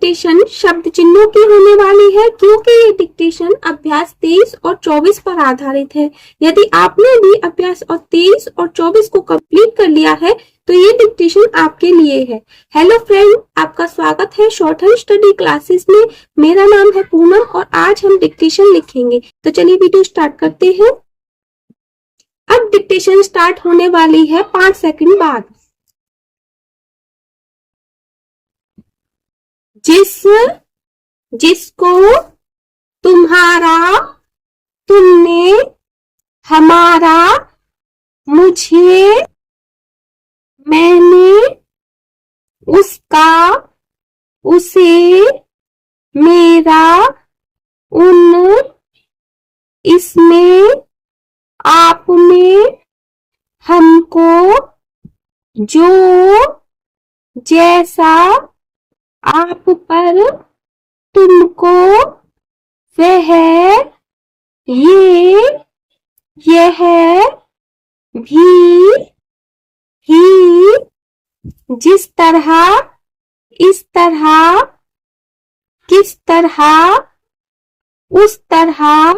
Dictation शब्द चिन्हों की होने वाली है क्योंकि ये डिक्टेशन अभ्यास 23 और 24 पर आधारित है। यदि आपने भी अभ्यास और 23 और 24 को कंप्लीट कर लिया है तो ये डिक्टेशन आपके लिए है। हेलो फ्रेंड, आपका स्वागत है शॉर्ट हैंड स्टडी क्लासेस में। मेरा नाम है पूनम और आज हम डिक्टेशन लिखेंगे। तो चलिए वीडियो स्टार्ट करते हैं। अब डिक्टेशन स्टार्ट होने वाली है 5 सेकंड बाद। जिसको, तुम्हारा, तुमने, हमारा, मुझे, मैंने, उसका, उसे, मेरा, उन, इसमें, आप में, हमको, जो, जैसा, आप पर, तुमको, वह, ये, यह, भी, ही, जिस तरह, इस तरह, किस तरह, उस तरह,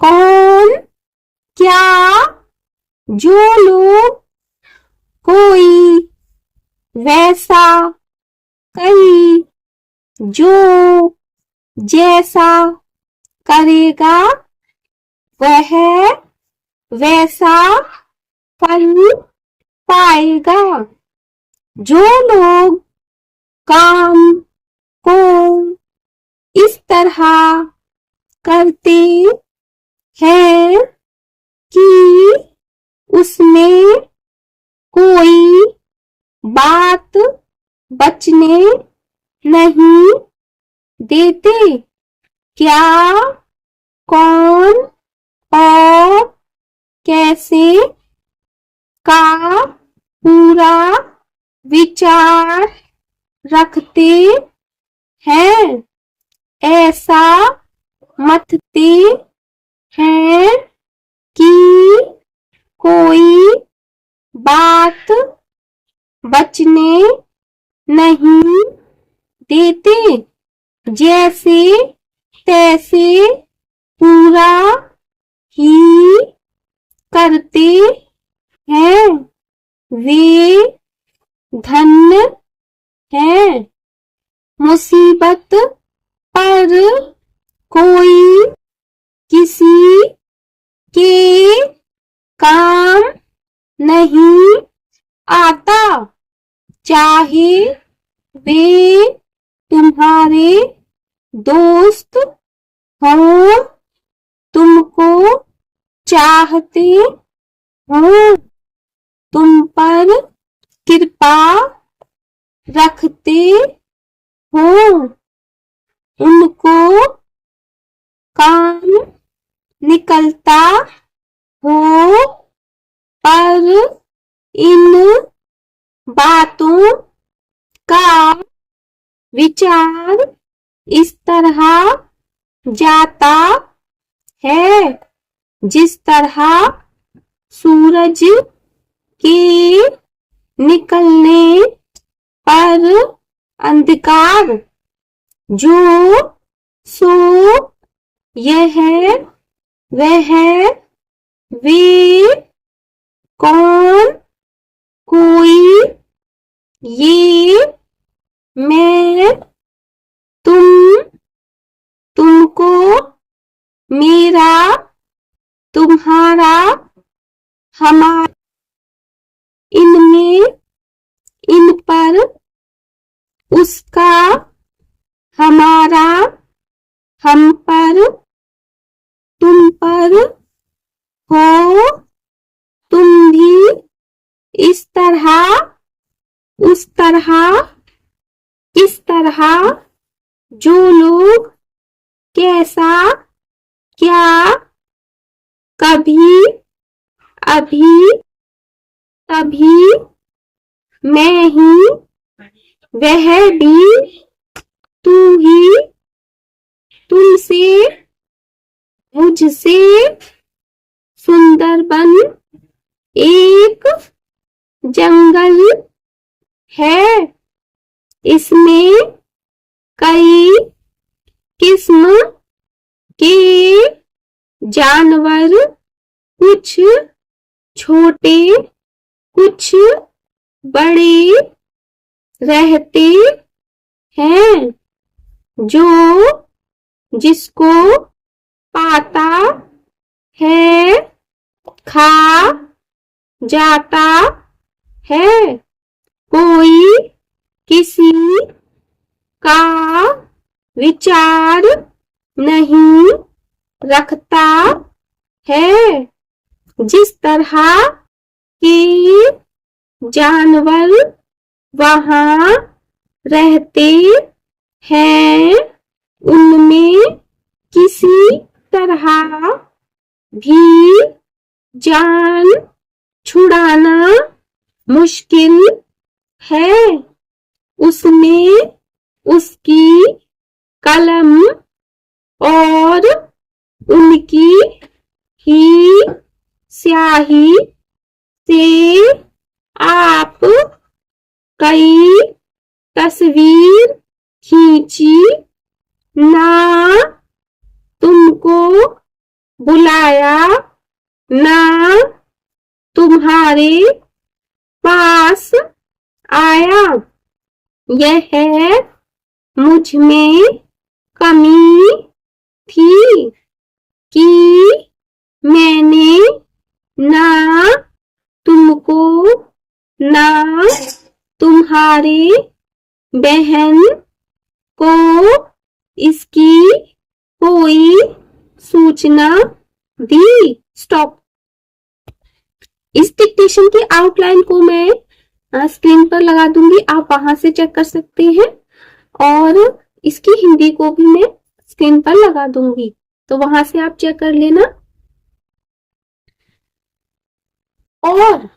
कौन, क्या, जो लोग, कोई, वैसा, कई, जो, जैसा, करेगा, वह, वैसा, फल पाएगा। जो लोग काम को इस तरह करते हैं कि उसमें कोई बात बचने नहीं देते। क्या, कौन और कैसे का पूरा विचार रखते हैं। ऐसा मथते हैं कि कोई बात बचने नहीं देते। जैसे तैसे पूरा ही करते हैं। वे धन्य हैं। मुसीबत पर कोई किसी के काम नहीं आता, चाहे वे तुम्हारे दोस्त हों, तुमको चाहते हों, तुम पर कृपा रखते हों, उनको काम निकलता हो, पर इन बातों का विचार इस तरह जाता है जिस तरह सूरज के निकलने पर अंधकार। जो, सो, यह, वह, वे, कौन, कोई, ये, मैं, तुम, तुमको, मेरा, तुम्हारा, हमारा, इनमें, इन पर, उसका, हमारा, हम पर, तुम पर, हो, तुम भी, इस तरह, उस तरह, इस तरह, जो लोग, कैसा, क्या, कभी, अभी, तभी, मैं ही, वह भी, तू ही, तुमसे, मुझसे, सुंदरबन एक जंगल है, इसमें कई किस्म के जानवर, कुछ छोटे कुछ बड़े रहते हैं। जो जिसको पाता है खा जाता है। कोई किसी का विचार नहीं रखता है। जिस तरह के जानवर वहां रहते हैं उनमें किसी तरह भी जान छुड़ाना मुश्किल है। उसमें उसकी कलम और उनकी ही स्याही से आप कई तस्वीर खींची। ना तुमको बुलाया, ना तुम्हारे पास आया। यह मुझ में कमी थी कि मैंने ना तुमको ना तुम्हारे बहन को इसकी कोई सूचना दी। स्टॉप। इस डिक्टेशन की आउटलाइन को मैं स्क्रीन पर लगा दूंगी, आप वहां से चेक कर सकते हैं, और इसकी हिंदी को भी मैं स्क्रीन पर लगा दूंगी, तो वहां से आप चेक कर लेना। और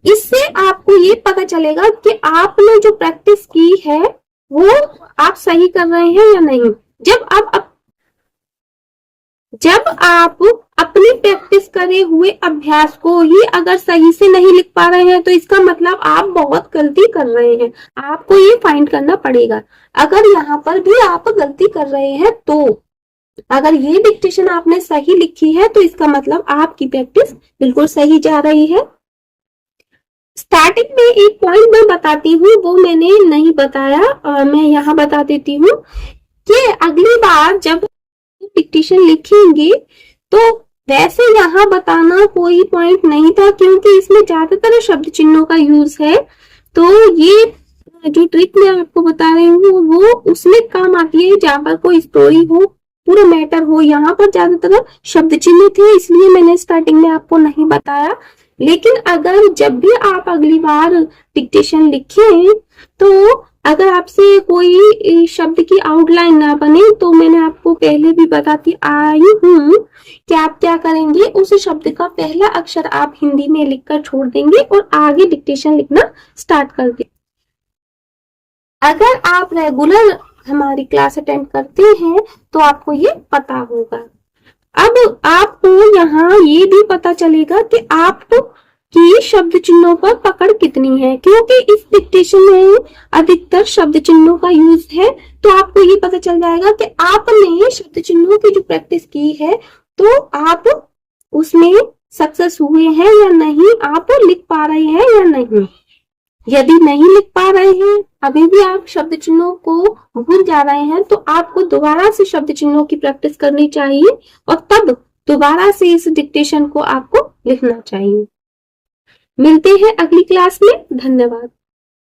इससे आपको ये पता चलेगा कि आपने जो प्रैक्टिस की है वो आप सही कर रहे हैं या नहीं। जब आप अपनी प्रैक्टिस करे हुए अभ्यास को ही अगर सही से नहीं लिख पा रहे हैं तो इसका मतलब आप बहुत गलती कर रहे हैं। आपको ये फाइंड करना पड़ेगा। अगर यहाँ पर भी आप गलती कर रहे हैं तो अगर ये डिक्टेशन आपने सही लिखी है तो इसका मतलब आपकी प्रैक्टिस बिल्कुल सही जा रही है। स्टार्टिंग में एक पॉइंट मैं बताती हूँ, वो मैंने नहीं बताया और मैं यहाँ बता देती हूँ कि अगली बार जब डिक्टेशन लिखेंगे तो वैसे यहाँ बताना कोई पॉइंट नहीं था, क्योंकि इसमें ज्यादातर शब्द चिन्हों का यूज है। तो ये जो ट्रिक मैं आपको बता रही हूँ वो उसमें काम आती है जहाँ पर कोई स्टोरी हो, पूरा मैटर हो। यहाँ पर ज्यादातर शब्द चिन्ह थे, इसलिए मैंने स्टार्टिंग में आपको नहीं बताया। लेकिन अगर जब भी आप अगली बार डिक्टेशन लिखें तो अगर आपसे कोई शब्द की आउटलाइन ना बने तो मैंने आपको पहले भी बताती आई हूँ कि आप क्या करेंगे, उस शब्द का पहला अक्षर आप हिंदी में लिखकर छोड़ देंगे और आगे डिक्टेशन लिखना स्टार्ट कर देंगे। अगर आप रेगुलर हमारी क्लास अटेंड करते हैं तो आपको ये पता होगा। अब आपको यहाँ ये भी पता चलेगा कि आपको कि शब्द चिन्हों पर पकड़ कितनी है, क्योंकि इस डिक्टेशन में अधिकतर शब्द चिन्हों का यूज है। तो आपको ये पता चल जाएगा कि आपने शब्द चिन्हों की जो प्रैक्टिस की है तो आप उसमें सक्सेस हुए हैं या नहीं, आप लिख पा रहे हैं या नहीं। यदि नहीं लिख पा रहे हैं, अभी भी आप शब्द चिन्हों को भूल जा रहे हैं, तो आपको दोबारा से शब्द चिन्हों की प्रैक्टिस करनी चाहिए और तब दोबारा से इस डिक्टेशन को आपको लिखना चाहिए। मिलते हैं अगली क्लास में। धन्यवाद।